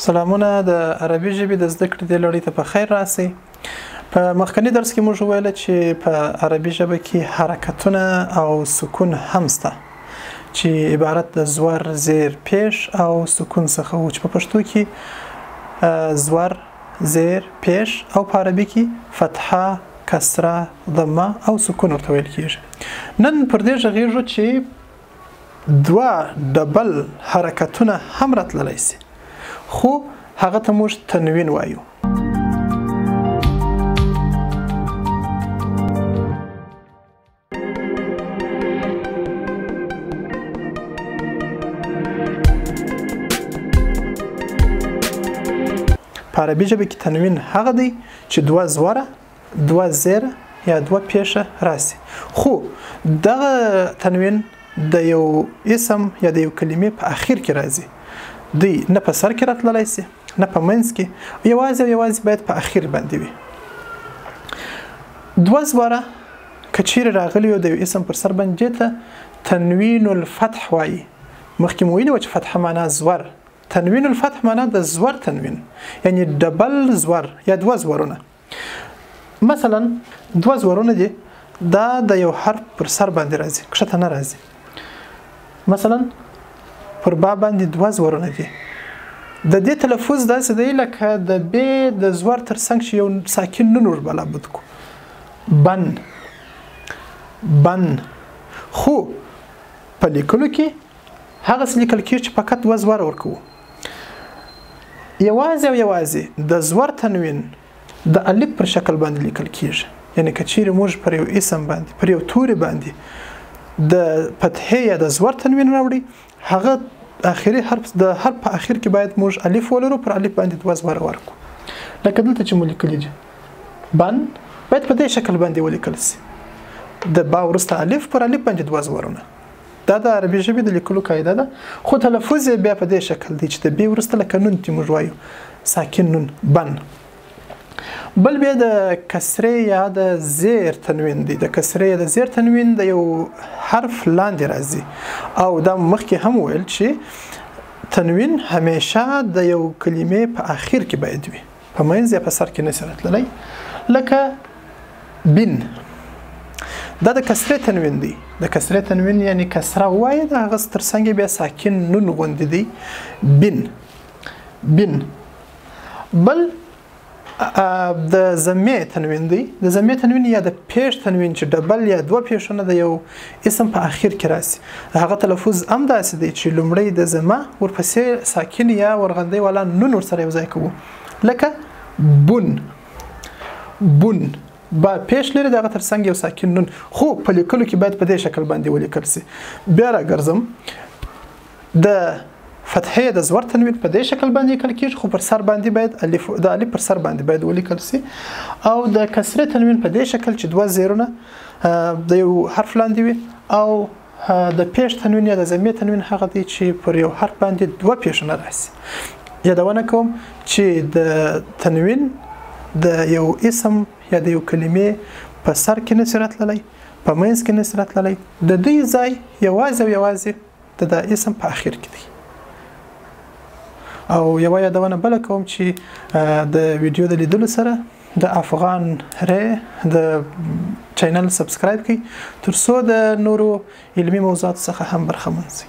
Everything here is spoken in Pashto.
سلامونه د عربي ژبې د زده کړې د لړۍ ته په خیر راسئ. په مخکنی درس کې موږ ویل چې په عربي ژبه کې حرکتونه او سکون هم شته چې عبارت د زور، زیر، پیش او سکون څخه و چې په پښتو کې زور، زیر، پیش او په عربي کې فتحه، کسره، ضمه او سکون ورته ویل کیږي. نن پر دې غږیږو چې دوه ډبل حرکتونه هم راتللی شي، خو هغه ته موږ تنوین وایو. په عربي ژبه کې تنوین هغه دی چې دوه زوره، دوه زیره یا دوه پیشه راسي، خو دغه تنوین د یو اسم یا د یو کلمې په اخر کې راځي. دی نه په سر کې راتللی شي، نه په منځ کې، یوازې باید په اخر باندې وي. دوه زوره که چیرې راغلي یو د یو اسم پر سر باندې ته تنوین الفتح وایي. مخکې مو ویلي وه چې فتحه معنا زور، تنوین الفتح معنا د زور تنوین، یعنی ډبل زور یا دوه زورونه. مثلا دوه زورونه دي، دا د یو حرف پر سر باندې راځي، کښته نه راځي. مثلا پر با باندې دوه زورونه دي. د دې تلفظ داسې دی لکه د ب د زور تر څنګ چې یو ساکن نون ور بلابد کو، بن بن. خو په لیکلو کې هغه څه لیکل کېږي چې فقط دوه زور ورکوو. یوازې د زور تنوین د الف پر شکل باندې لیکل کېږي، یعنی که چیرې موږ پر یو اسم باندې، پر یو توري باندې د فتحې یا د زور تنوین راوړي، هغه اخري حرف د حرف په اخر کې باید موږ الف ولرو، پر الف باندې دوه زور ورکو. لکه دلته چې مو لیکلي دي بن، باید په دې شکل باندې ولیکل شي. د با وروسته الف، پر الف باندې دوه زورونه. دا د عربي ژبې د لیکلو قاعده ده، خو تلفظ یې بیا په دې شکل دی چې د ب وروسته لکه نون چې موږ وایو ساکن نون، بن. بل بیا د کسرې یا د زیر تنوین دی. د کسرې یا د زیر تنوین د یو حرف لاندې راځي، او دا مخکې هم ویل چې تنوین همیشه د یو کلمې په آخر کې باید وي، په منځ یا په سر کې نشي راتللی. لکه بن، دا د کسرې تنوین دی. د کسرې تنوین یعنی کسره وایي، د هغه تر څنګ بیا ساکن نون غوندې دی، بن بن. بل د زمې تنوین دی. د زمې تنوین یا د پیش تنوین چې ډبل یا دوه پیشونه د یو اسم په اخر کې راسي، هغه تلفظ هم داسې دی چې لومړی د زمه ورپسې ساکن یا ورغندۍ والا نون ورسره یو ځای کوو. لکه بن بن، با پیش لري، دغه تر څنګ یو ساکن نون، خو په لیکلو کې باید په دې شکل باندې ولیکل شي. بیا راګرځم، د فتحې د زور تنوین په دې شکل باندې لیکل کېږي، خو پر سر باندې باید الف، د الف پر سر باندې باید ولیکل شي. او د کسرې تنوین په دې شکل چې دوه زیرونه د یو حرف لاندې وي. او د پیش تنوین یا د زمې تنوین هغه دی چې پر یو حرف باندې دوه پیشونه راسي. یادونه کوم چې د تنوین د یو اسم یا د یو کلمې په سر کې نشي راتللی، په منځ کې نشي راتللی. د دې ځای یوازې د اسم په اخر کې دی. او یو یادونه بل کوم چې د ویډیو د لیدلو سره د افغان ری د چینل سبسکرایب کړئ، ترڅو د نورو علمي موضوعاتو څخه هم برخمن شئ.